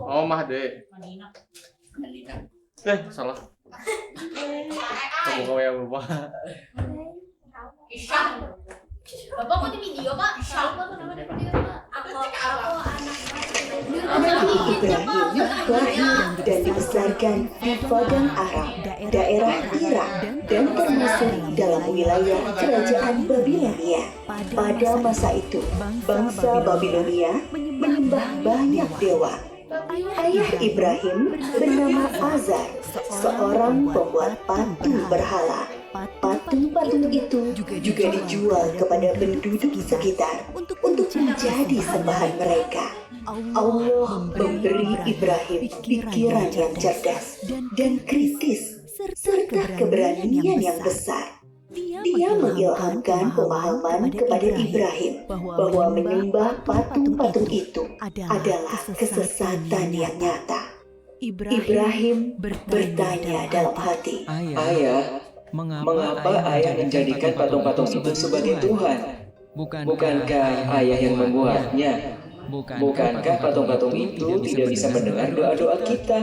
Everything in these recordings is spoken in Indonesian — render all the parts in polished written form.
Oh, Mahde. Salah. Kamu yang lupa. Bapak kok di video Pak? Siapa nama di video Pak? Aku anak Nabi Ibrahim lahir dan dibesarkan di Padang Aram, daerah Irak, dan termasuk dalam wilayah kerajaan Babilonia. Pada masa itu, bangsa Babilonia menyembah banyak dewa. Ayah Ibrahim bernama Azar, seorang pembuat patung berhala. Patung-patung itu juga dijual kepada penduduk sekitar untuk menjadi sembahan mereka. Allah memberi Ibrahim pikiran yang cerdas dan kritis serta keberanian yang besar. Dia mengilhamkan pemahaman kepada Ibrahim bahwa menyembah patung-patung itu adalah kesesatan yang nyata. Ibrahim bertanya dalam hati, Ayah, mengapa ayah menjadikan patung-patung itu sebagai Tuhan? Bukankah ayah yang membuatnya? Bukankah patung-patung itu tidak bisa mendengar doa-doa kita?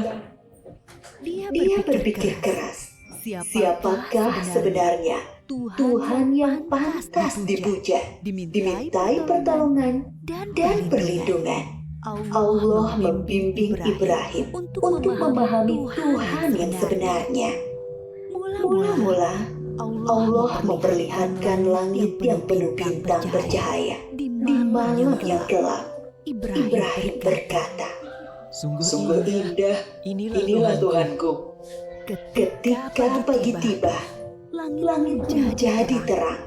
Dia berpikir keras, siapakah sebenarnya Tuhan yang pantas dipuja, dimintai pertolongan dan perlindungan? Allah membimbing Ibrahim untuk memahami Tuhan yang sebenarnya. Mula-mula, Allah memperlihatkan langit yang penuh bintang bercahaya di malam yang gelap. Ibrahim berkata, Sungguh indah, inilah Tuhanku. ketika pagi tiba, langit menjadi terang.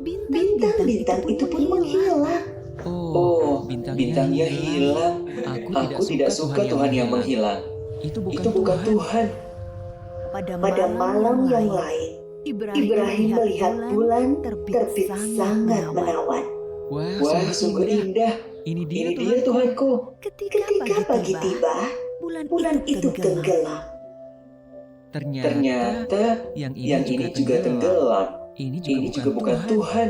Bintang-bintang itu pun menghilang. Oh, bintangnya hilang. Aku tidak suka Tuhan yang menghilang. Itu bukan Tuhan. Pada malam yang lain, Ibrahim melihat bulan terbit sangat menawan. Wah, sungguh indah. Ini dia Tuhanku. Ketika pagi tiba, bulan itu tenggelam. Ternyata yang ini juga tenggelam. Ini juga bukan Tuhan.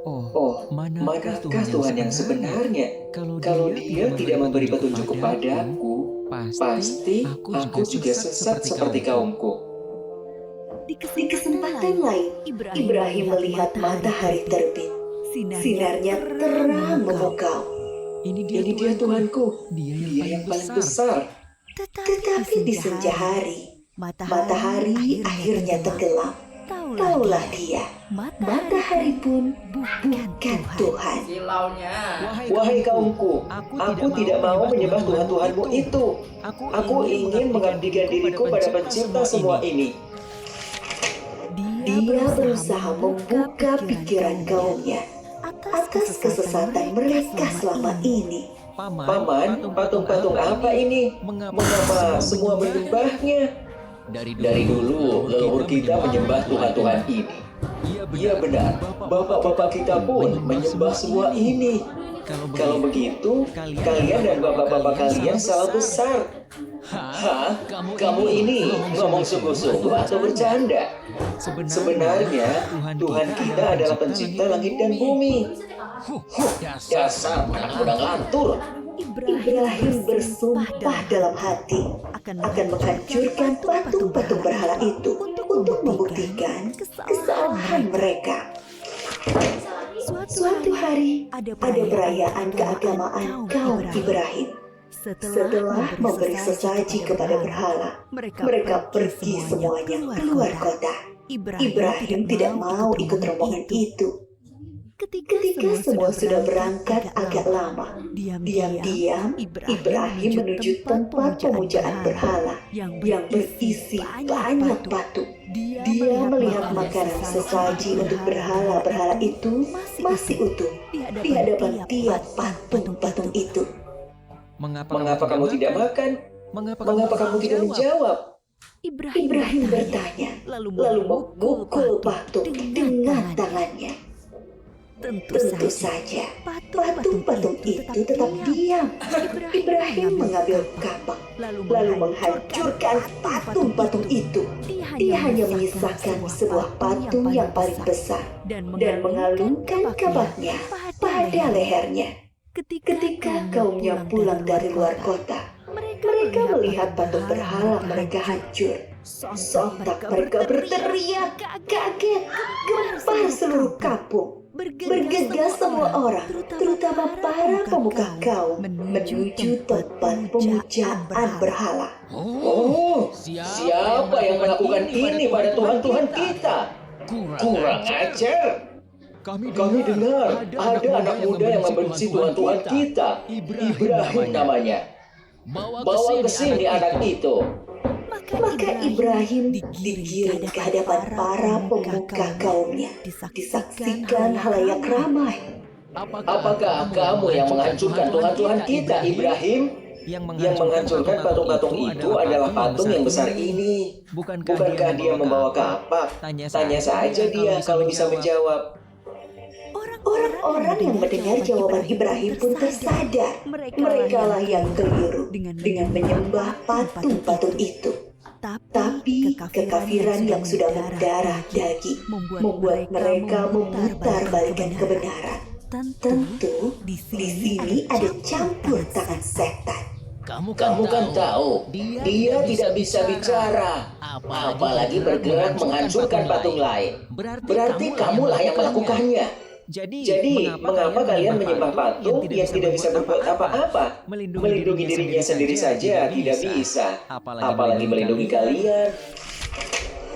Oh, manakah Tuhan yang sebenarnya? Kalau Dia tidak memberi petunjuk kepadaku, pasti aku juga sesat seperti kaumku. Di kesempatan lain, Ibrahim melihat matahari terbit. Sinarnya terang memukau. Ini dia Tuhanku. Dia yang paling besar. Tetapi di senja hari, matahari akhirnya tenggelam. Taulah dia, matahari pun bukan Tuhan. Wahai kaumku, aku tidak mau menyembah Tuhan-Tuhanmu itu. Aku ingin mengabdikan diriku pada pencipta semua ini. Dia berusaha membuka pikiran kaumnya atas kesesatan mereka selama ini. Paman, patung-patung apa ini? Mengapa semua menyembahnya? Dari dulu, leluhur kita menyembah Tuhan-Tuhan ini. Iya benar, bapak-bapak kita pun menyembah semua ini. Kalau begitu, kalian dan bapak-bapak kalian salah besar. Hah? Kamu ini ngomong sungguh-sungguh atau bercanda? Sebenarnya, Tuhan kita adalah pencipta langit dan bumi. Dasar anak muda ngelantur. Ibrahim bersumpah dalam hati akan menghancurkan patung-patung berhala itu untuk membuktikan kesalahan mereka. Suatu hari ada perayaan keagamaan kaum Ibrahim. Setelah memberi sesaji kepada berhala, mereka pergi semuanya keluar kota. Ibrahim tidak mau ikut rombongan itu. Ketika semua sudah berangkat agak lama, diam-diam Ibrahim menuju tempat pemujaan berhala yang berisi banyak patung. Dia melihat makanan sesaji untuk berhala-berhala itu masih utuh di hadapan tiap patung-patung itu. Mengapa kamu tidak makan? Mengapa kamu tidak menjawab? Ibrahim bertanya, lalu memukul patung dengan tangannya. Tentu saja, patung-patung itu tetap diam. Ibrahim mengambil kapak, lalu menghancurkan patung-patung itu. Dia hanya menyisakan sebuah patung yang paling besar dan mengalungkan kapaknya pada lehernya. Ketika kaumnya pulang dari luar kota, mereka Mereka melihat patung berhala mereka hancur. Sontak mereka berteriak, kaget, gempar seluruh kampung. Bergegas semua orang, terutama para pemuka kaum, menuju tempat pemujaan berhala. Oh, siapa yang melakukan ini pada Tuhan-Tuhan kita? Kurang ajar. Kami dengar ada anak muda yang membenci Tuhan-Tuhan kita. Ibrahim namanya. Bawa ke sini anak itu. Maka Ibrahim digiring ke hadapan para pemuka kaumnya, disaksikan halayak ramai. Apakah kamu yang menghancurkan Tuhan-Tuhan kita, Ibrahim? Yang menghancurkan patung-patung itu adalah patung yang besar ini. Bukankah dia membawa kapak? Tanya saja dia kalau bisa menjawab. Orang-orang yang mendengar jawaban Ibrahim pun tersadar. Merekalah yang keliru dengan menyembah patung-patung itu. Tapi kekafiran yang sudah mendarah daging membuat mereka memutarbalikkan kebenaran. Tentu di sini ada campur tangan setan. Kamu kan tahu, dia tidak bisa bicara, apalagi bergerak menghancurkan patung lain. Berarti kamulah yang melakukannya. Jadi, mengapa kalian menyembah patung yang tidak bisa berbuat apa-apa? Melindungi dirinya sendiri saja tidak bisa, apalagi melindungi kalian.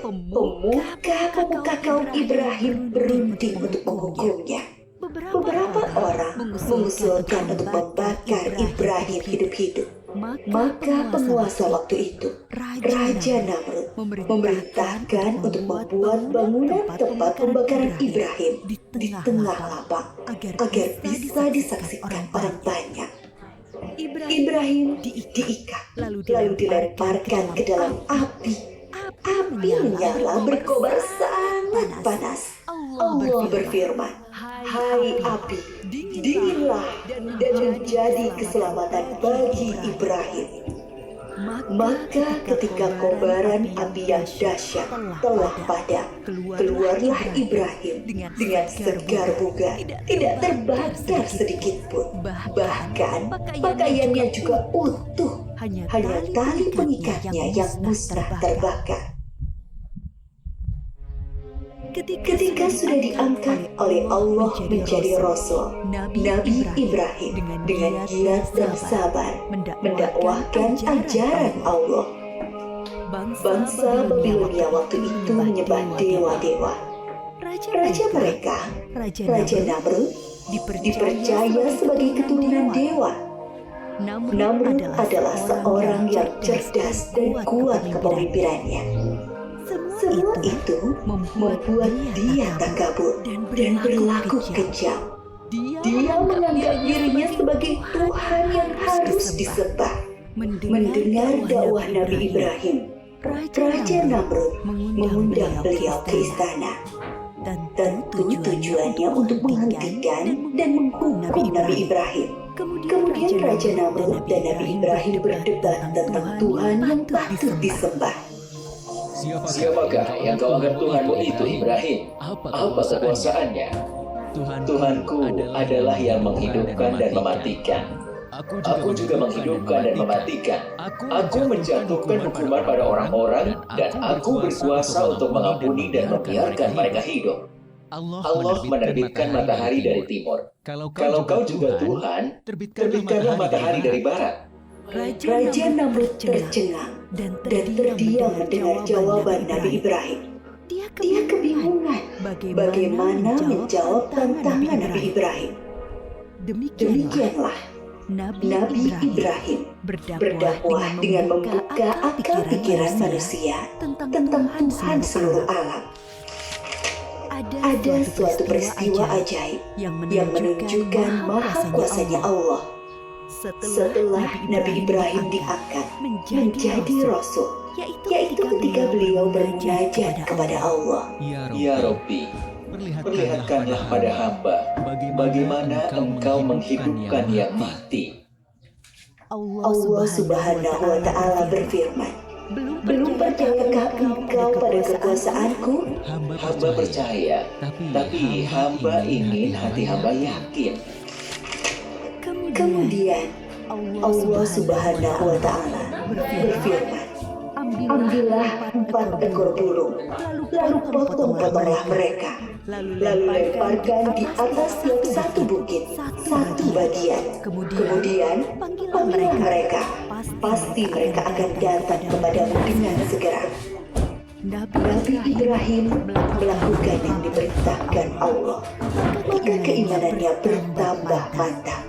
Pemuka kaum Ibrahim berunding untuk menghukumnya. Beberapa orang mengusulkan untuk membakar Ibrahim hidup-hidup. Maka penguasa waktu itu, Raja Namrud, memerintahkan untuk membuat bangunan tempat pembakaran Ibrahim di tengah lapang agar bisa disaksikan orang banyak. Ibrahim diikat lalu dilemparkan ke dalam api. Api menyala berkobar sangat panas. Allah berfirman, "Hai api, dinginlah dan menjadi keselamatan bagi Ibrahim." Maka ketika kobaran api yang dahsyat telah padam, keluarlah Ibrahim dengan segar bugar, tidak terbakar sedikit pun. Bahkan pakaiannya juga utuh, hanya tali pengikatnya yang musnah terbakar. Ketika sudah diangkat oleh Allah menjadi Rasul, Nabi Ibrahim dengan giat dan sabar mendakwahkan ajaran Allah. Bangsa Babilonia waktu itu menyembah dewa-dewa. Raja mereka, Raja Namrud, dipercaya sebagai keturunan dewa. Namrud adalah seorang yang cerdas dan kuat kepemimpirannya. Semua itu membuat dia takabur dan berlaku kejam. Dia menganggap dirinya sebagai Tuhan yang harus disembah. Mendengar dakwah Nabi Ibrahim, Raja Namrud mengundang beliau ke istana. Tentu tujuannya untuk menghentikan dan menghukum Nabi Ibrahim. Kemudian Raja Namrud dan Nabi Ibrahim berdebat tentang Tuhan yang patut disembah. Siapakah yang kau anggap Tuhanmu itu, Ibrahim? Apa kekuasaannya? Tuhanku adalah yang menghidupkan dan mematikan. Aku juga menghidupkan dan mematikan. Aku menjatuhkan hukuman pada orang-orang dan aku berkuasa untuk mengampuni dan membiarkan mereka hidup. Allah menerbitkan matahari dari timur. Kalau kau juga Tuhan, terbitkanlah matahari dari barat. Raja Namrud tercengang dan terdiam mendengar jawaban Nabi Ibrahim. Dia kebingungan bagaimana menjawab tantangan Nabi Ibrahim. Demikianlah Nabi Ibrahim berdakwah dengan membuka akal pikiran manusia tentang Tuhan seluruh alam. Ada suatu peristiwa ajaib yang menunjukkan maha kuasanya Allah. Setelah Nabi Ibrahim diangkat menjadi Rasul, yaitu ketika beliau bermunajat kepada Allah. Ya Rabbi, perlihatkanlah pada hamba bagaimana engkau menghidupkan yang mati. Allah Subhanahu wa Ta'ala berfirman, "Belum percayakah engkau pada kekuasaanku?" Hamba percaya, tapi hamba ingin hati hamba yakin. Kemudian Allah Subhanahu wa Ta'ala berfirman, "Ambillah 4 ekor burung, lalu potong-potonglah mereka, lalu lemparkan di atas tiap satu bukit, satu bagian. Kemudian panggillah mereka, pasti mereka akan datang kepadamu dengan segera." Nabi Ibrahim melakukan yang diperintahkan Allah, maka keimanannya bertambah mantap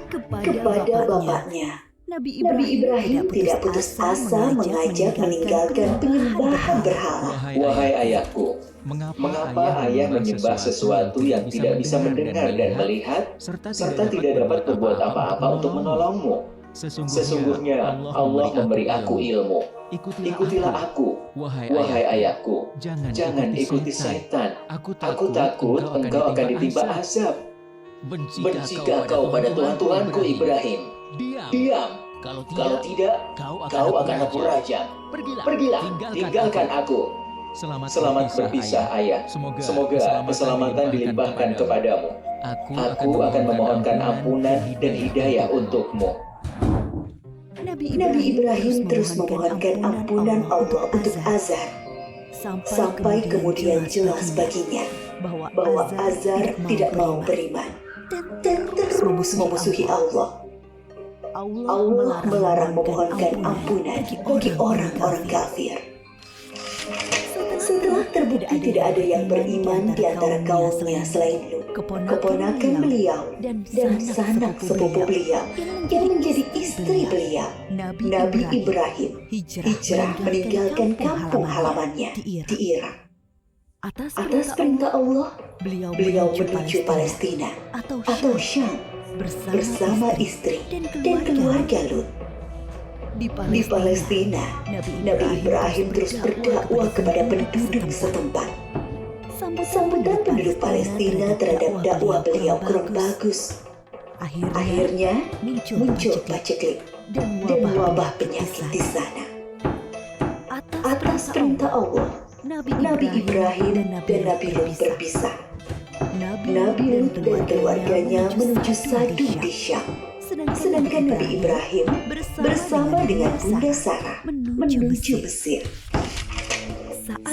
kepada bapaknya. Nabi Ibrahim tidak putus asa mengajak meninggalkan penyembahan berhala. Wahai ayahku, mengapa ayah menyembah sesuatu yang tidak bisa mendengar dan melihat, serta tidak dapat berbuat apa-apa untuk menolongmu? Sesungguhnya Allah memberi aku ilmu. Ikutilah aku, wahai ayahku. Jangan ikuti setan. Aku takut engkau akan ditimpa azab. Bencikah kau pada Tuhan-Tuhanku Ibrahim? Diam. Kalau tidak, kau akan aku rajam. Pergilah, tinggalkan aku. Selamat berpisah, ayah. Semoga keselamatan dilimpahkan kepadamu. Aku akan memohonkan ampunan dan hidayah untukmu. Nabi Ibrahim terus memohonkan ampunan Allah untuk Azar, sampai kemudian jelas baginya bahwa Azar tidak mau beriman dan terus memusuhi Allah. Allah melarang memohonkan ampunan bagi orang-orang kafir. Setelah terbukti tidak ada yang beriman di antara kaumnya selain Lut, keponakan beliau dan sanak sepupu beliau yang menjadi istri beliau, Nabi Ibrahim hijrah meninggalkan kampung halamannya di Irak. Atas perintah Allah, beliau menuju Palestina atau Syam bersama istri dan keluarga Lut. Di Palestina, Nabi Ibrahim terus berdakwah kepada penduduk setempat. Sambutan penduduk Palestina terhadap dakwah beliau kurang bagus. Akhirnya muncul paceklik dan wabah penyakit di sana. Atas perintah Allah, Nabi Ibrahim dan Nabi Lut berpisah. Nabi Lut dan keluarganya menuju Sadum di Syam. Sedangkan Nabi Ibrahim bersama dengan Bunda Sarah menuju Mesir.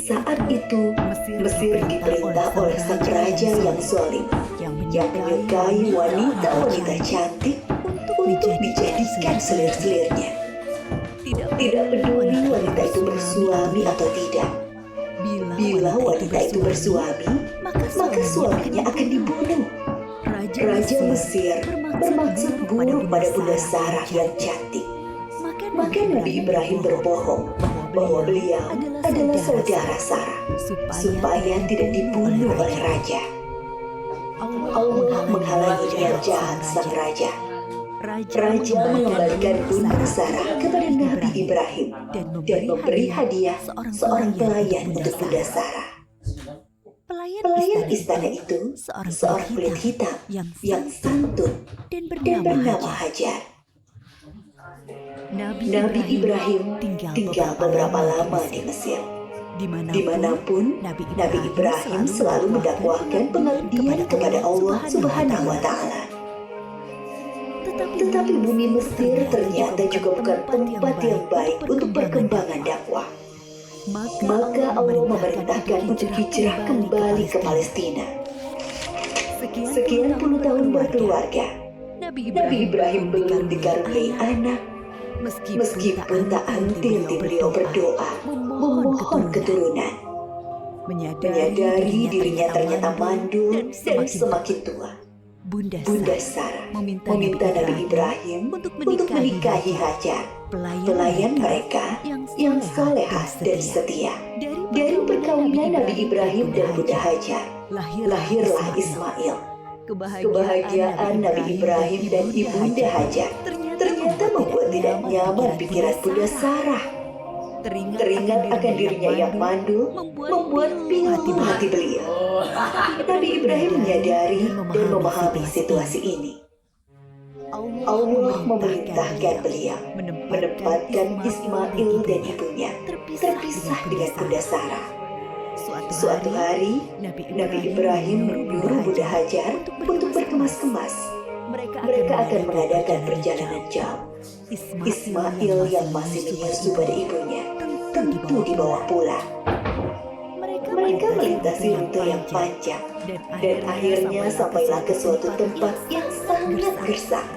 Saat itu Mesir diperintah oleh sang raja yang zalim, yang menyukai wanita-wanita cantik untuk dijadikan selir-selirnya. Tidak peduli wanita itu bersuami atau tidak. Bila wanita itu bersuami, maka suaminya akan dibunuh. Raja Mesir bermaksud buruk pada Bunda Sarah yang cantik. Maka Nabi Ibrahim berbohong bahwa beliau adalah saudara Sarah, supaya tidak dibunuh oleh raja. Allah menghalangi niat jahat sang raja. Raja mengembalikan Bunda Sarah kepada Nabi Ibrahim dan memberi hadiah seorang pelayan untuk Bunda Sarah. Pelayan istana itu seorang kulit hitam yang santun dan bernama Hajar. Nabi Ibrahim tinggal beberapa lama di Mesir. Dimanapun, Nabi Ibrahim selalu mendakwahkan pengabdian kepada Allah Subhanahu wa Ta'ala. Tetapi bumi Mesir ternyata juga bukan tempat yang baik untuk perkembangan dakwah. Maka Allah memerintahkan untuk hijrah kembali ke Palestina. Sekian puluh tahun berkeluarga, Nabi Ibrahim belum dikaruniai anak, meskipun tak henti-henti beliau berdoa, memohon keturunan. Menyadari dirinya ternyata mandul dan semakin tua, Bunda Sarah meminta Nabi Ibrahim untuk menikahi Hajar, pelayan mereka yang salehah dan setia. Dari perkawinan Nabi Ibrahim dan Bunda Hajar, lahirlah Ismail. Kebahagiaan Nabi Ibrahim dan Ibunda Hajar ternyata membuat tidak nyaman pikiran Bunda Sarah. Teringat akan dirinya yang mandul, membuat pilu hati beliau. Nabi Ibrahim menyadari dan memahami situasi ini. Allah memerintahkan beliau menempatkan Ismail dan ibunya terpisah dengan Bunda Sarah. Suatu hari, Nabi Ibrahim menyuruh Bunda Hajar untuk berkemas-kemas. Mereka akan mengadakan perjalanan jauh. Ismail yang masih menyusu pada ibunya tentu dibawa pulang. Mereka melintasi rute yang panjang dan akhirnya sampailah ke suatu tempat yang sangat gersang.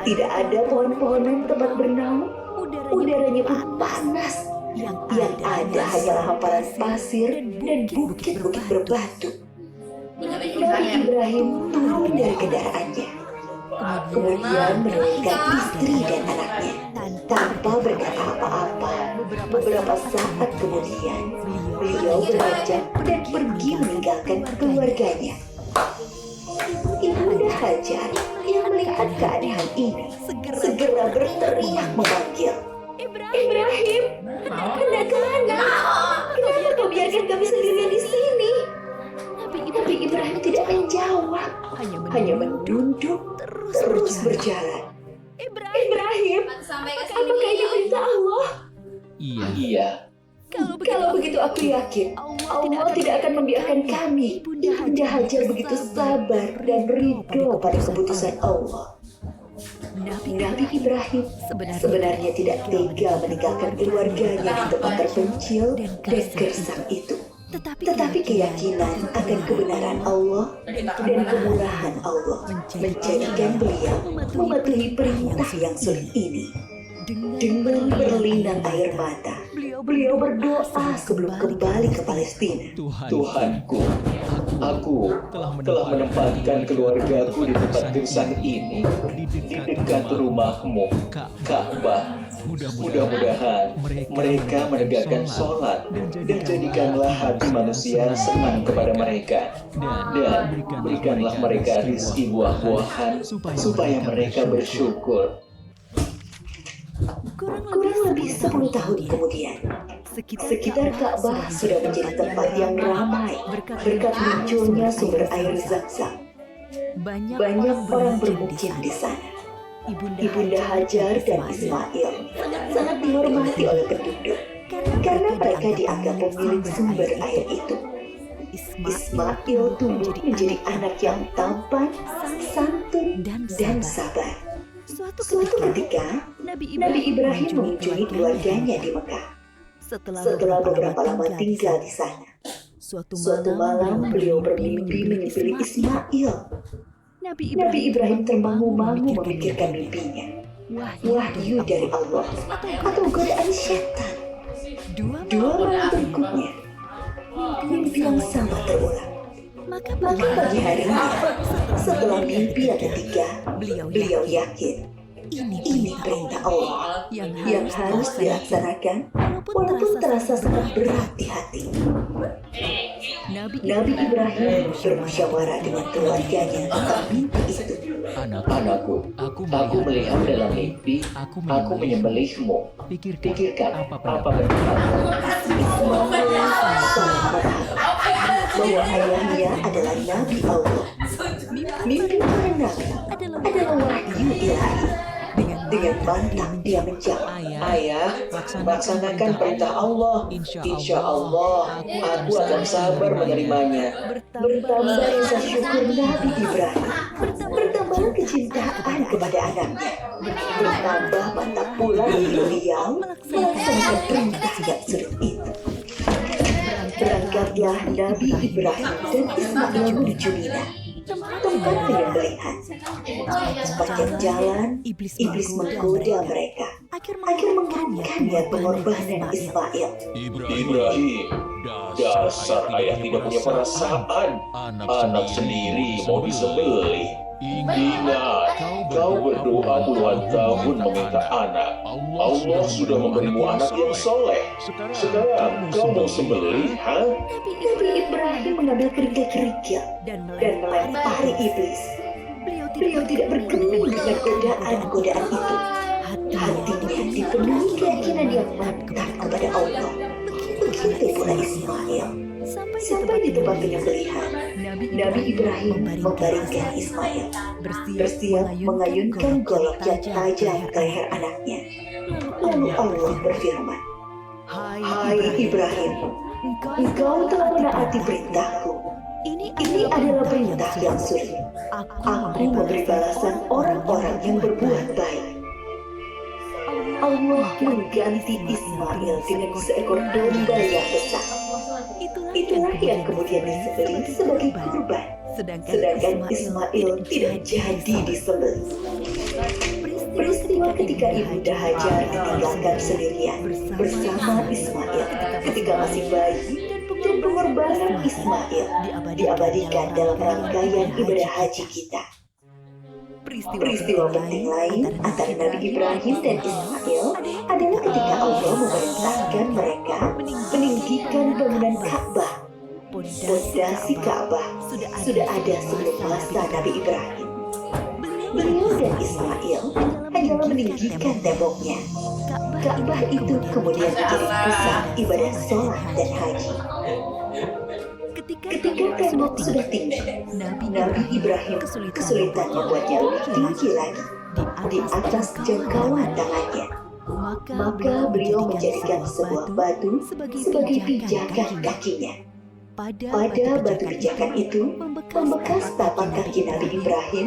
Tidak ada pohon-pohonan tempat bernaung, udaranya pun panas. Yang ada hanyalah hamparan pasir dan bukit-bukit berbatu. Nabi Ibrahim turun dari kendaraannya, kemudian menurunkan istri dan anaknya tanpa berkata apa-apa. Beberapa saat kemudian, beliau beranjak dan pergi meninggalkan keluarganya. Ibunda Hajar yang melihat keanehan ini segera berteriak memanggil, Ibrahim, hendak kemana? Kenapa kau biarkan kami sendirian di sini? Tapi Ibrahim tidak menjawab, hanya menunduk terus berjalan. Ibrahim, apakah ini perintah Allah? Iya. Kalau begitu aku yakin Allah tidak akan membiarkan kami. Ibunda Hajar begitu sabar dan ridho pada keputusan Allah. Nabi Ibrahim sebenarnya tidak tega meninggalkan keluarganya di tempat terpencil dan gersang itu. Tetapi keyakinan akan kebenaran Allah dan kemurahan Allah menjadikan beliau mematuhi perintah yang sulit ini. Dengan berlinang air mata, beliau berdoa sebelum kembali ke Palestina. Tuhanku, aku telah menempatkan keluargaku di tempat gersang ini, di dekat rumahmu, Ka'bah. Mudah-mudahan mereka menegakkan sholat dan jadikanlah hati manusia senang kepada mereka. Dan berikanlah mereka rizki buah-buahan supaya mereka bersyukur. Kurang lebih 10 tahun kemudian, sekitar Ka'bah sudah menjadi tempat yang ramai berkat munculnya sumber air Zam-Zam. Banyak orang bermukim di sana. Ibunda Hajar dan Ismail sangat dihormati oleh penduduk karena mereka dianggap pemilik sumber air itu. Ismail tumbuh menjadi anak yang tampan, santun, dan sabar. Suatu ketika, Nabi Ibrahim mengunjungi keluarganya di Mekah. Setelah beberapa lama tinggal di sana, suatu malam beliau bermimpi menyepili Ismail. Nabi Ibrahim termangu-mangu memikirkan mimpinya. Wahyu dari Allah atau godaan syaitan. 2 malam berikutnya, mimpi yang sama terulang. Maka pagi harinya, setelah mimpi yang ketiga, beliau yakin ini perintah Allah yang harus dilaksanakan walaupun terasa sangat berat di hati. Nabi Ibrahim bermusyawarah dengan keluarganya tentang mimpi itu. Anakku, aku melihat dalam mimpi, aku menyembelihmu. Pikirkan apa bentukmu. Ismail sangat berharap bahwa ayahnya adalah Nabi Allah. Mimpi para Nabi adalah wahyu ilahi. Dengan bantang dia menjawab, Ayah, laksanakan perintah Allah. Insya Allah, aku akan sabar menerimanya. Bertambah rasa syukur Nabi Ibrahim, bertambah kecintaan kepada anaknya, bertambah mantap pula beliau melaksanakan perintah yang sulit itu. Berangkatlah Nabi Ibrahim dan Ismail menuju Mina, tempat penyembelihan. Sepanjang jalan, iblis menggoda mereka agar mengurungkan niat pengorbanan Ismail. Ibrahim, dasar ayah tidak punya perasaan. Anak sendiri mau disembelih. Ingat, kau berdoa puluhan tahun meminta anak. Allah sudah memberimu anak yang soleh. Sekarang kau mau sembelih, ha? Nabi Ibrahim mengambil kerikil-kerikil dan melempari iblis. Beliau tidak bergeming dengan godaan-godaan itu. Hatinya dipenuhi keyakinan yang mantap kepada Allah. Begitu pula Ismail. Sampai di tempat penyembelihan, Nabi Ibrahim membaringkan Ismail, bersiap mengayunkan golok yang tajam ke leher anaknya. Lalu Allah berfirman, Hai Ibrahim, engkau telah menaati perintahku. Ini adalah perintah yang sulit. Aku memberi balasan orang-orang yang berbuat baik. Allah mengganti Ismail dengan seekor domba yang besar. Itulah yang kemudian disembelih sebagai kurban, sedangkan Ismail tidak jadi disembelih. Peristiwa ketika Ibunda Hajar ditinggalkan sendirian bersama Ismail ketika masih bayi dan pengorbanan Ismail diabadikan dalam rangkaian ibadah haji kita. Peristiwa penting lain antara Nabi Ibrahim dan Ismail adalah ketika Allah memerintahkan mereka meninggikan bangunan Ka'bah. Fondasi Ka'bah sudah ada sebelum masa Nabi Ibrahim. Beliau dan Ismail hanyalah meninggikan temboknya. Ka'bah itu kemudian menjadi pusat ibadah sholat dan haji. Ketika tembok sudah tinggi, Nabi Ibrahim kesulitan membuatnya lebih tinggi lagi di atas jangkauan tangannya. Maka beliau menjadikan sebuah batu sebagai pijakan kakinya. Pada batu pijakan itu membekas tapak kaki Nabi Ibrahim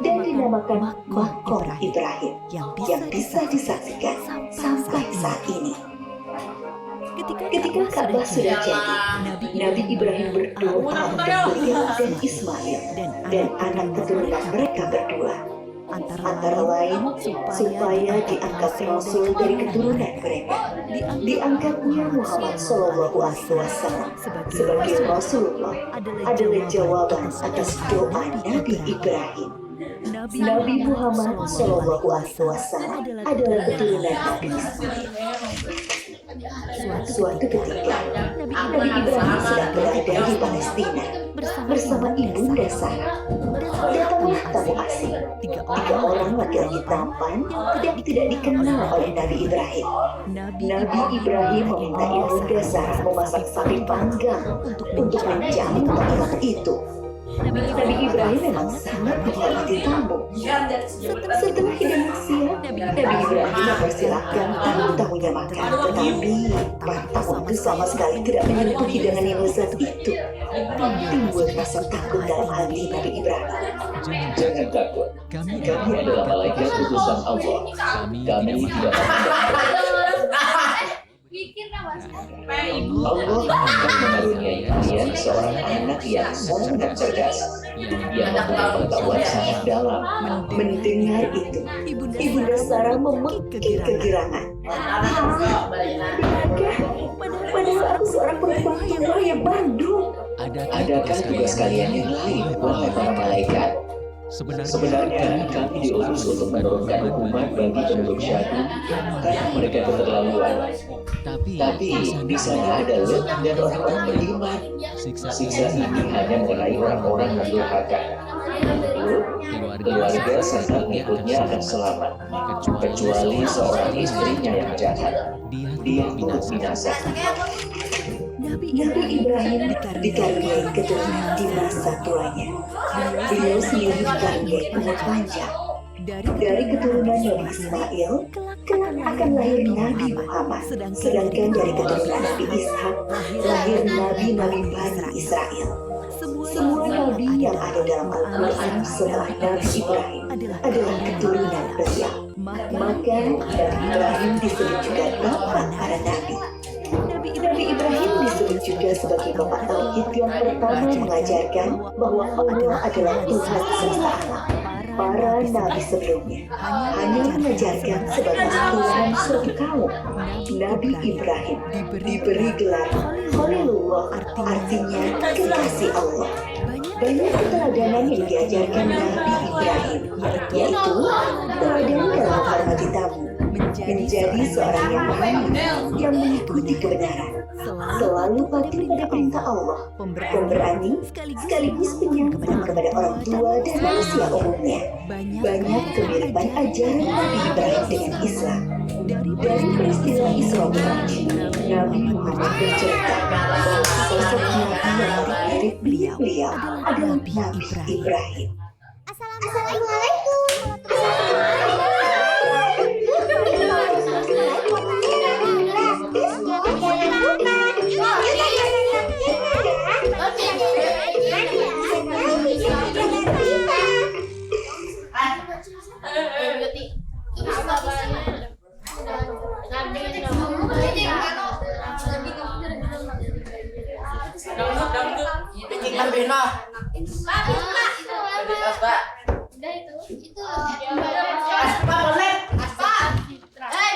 dan dinamakan Makom Ibrahim yang bisa disaksikan sampai saat ini. Ketika Ka'bah sudah jadi, Nabi Ibrahim berdoa untuk beliau dan Ismail dan anak keturunan mereka berdua, antara lain supaya diangkat Rasul dari keturunan mereka. Diangkatnya Muhammad SAW sebagai Rasulullah adalah jawaban atas doa Nabi Ibrahim. Nabi Muhammad SAW adalah keturunan Nabi Ismail. Suatu ketika, Nabi Ibrahim sedang berada di Palestina bersama ibunda Sarah. Datanglah tamu asing, 3 orang laki-laki tampan yang tidak dikenal oleh Nabi Ibrahim. Nabi Ibrahim meminta ibunda Sarah memasak sapi panggang untuk menjamu tamu itu. Nabi Ibrahim memang sangat menghormati tamu. Setelah hidangan siang, Nabi Ibrahim mempersilahkan tamu-tamunya makan. Tetapi para tamu itu sama sekali tidak menyentuh hidangan yang lezat itu. Timbul rasa takut dalam hati Nabi Ibrahim. Jangan takut. Kami adalah malaikat utusan Allah. Kami tidak Allah akan mengaruniai kalian seorang anak yang sangat cerdas, yang mempunyai pengetahuan sangat dalam. Mendengar itu, Ibunda Sarah memekik kegirangan. Padahal aku seorang perempuan tua yang bandung. Adakah tugas kalian yang lain, wahai para malaikat? Sebenarnya kami diutus untuk menurunkan hukuman bagi penduduk Syadu karena mereka keterlaluan. Tapi di sana ada Lot dan orang-orang beriman. Siksa ini hanya mengenai orang-orang yang durhaka. Keluarga serta pengikutnya akan selamat, kecuali seorang istrinya yang jahat. Dia turut binasa. Nabi Ibrahim dikaruniai keturunan di masa tuanya. Beliau sendiri dikaruniai umur panjang. Dari keturunan Nabi Ismail, kelak akan lahir Nabi Muhammad. Sedangkan dari keturunan Nabi Ishak, lahir Nabi-Nabi Bani Israel. Semua Nabi yang ada dalam Al-Quran setelah Nabi Ibrahim adalah keturunan beliau. Maka Nabi Ibrahim disebut juga bapak para Nabi. Nabi Ibrahim disebut juga sebagai bapak tauhid yang pertama mengajarkan bahwa Allah adalah Tuhan semesta alam. Para nabi sebelumnya hanya mengajarkan sebagai Tuhan suatu kaum. Nabi Ibrahim diberi gelar Khalilullah, artinya kekasih Allah. Banyak keteladanan yang diajarkan Nabi Ibrahim, yaitu teladan dalam menghormati tamu, menjadi seorang yang berani, yang mengikuti kebenaran, selalu patuh pada perintah Allah, pemberani, sekaligus penyantun kepada orang tua dan manusia umumnya. Banyak kemiripan ajaran Nabi Ibrahim dengan Islam. Dari peristiwa Isra Mi'raj, Nabi Muhammad bercerita bahwa sosok Nabi yang mirip beliau adalah Nabi Ibrahim. Assalamualaikum. lebih noh. Pak, itu Lebih keras, Pak. udah itu Aspa boleh. Aspa.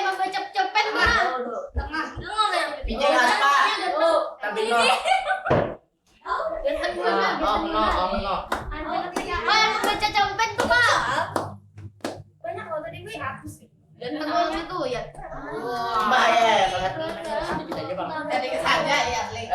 Mau baca cepet Pak. Tengah. Pinjam Aspa. Lebih noh. No. Yang baca cepet tuh Pak. Banyak loh tadi gue. Dan tengah itu ya. Mbak ya, sedikit aja bang. Sedikit saja ya, Lek.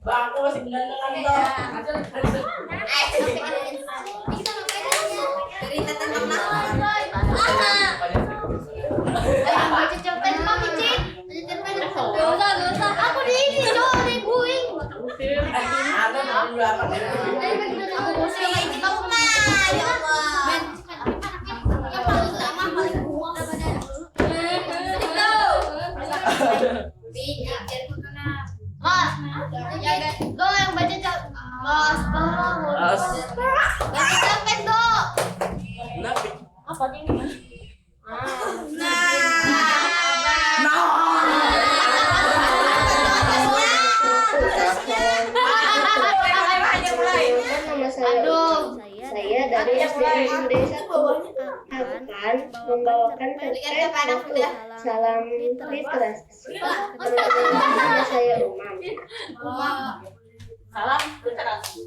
Bangku masih Aku di ini, cowok di buing. ada berapa nih? Do yang baca cepet do. Apa ini? Aduh, saya dari SD Desa akan membawakan tentang waktu salam literasi. Nama saya Umam. Salam literasi.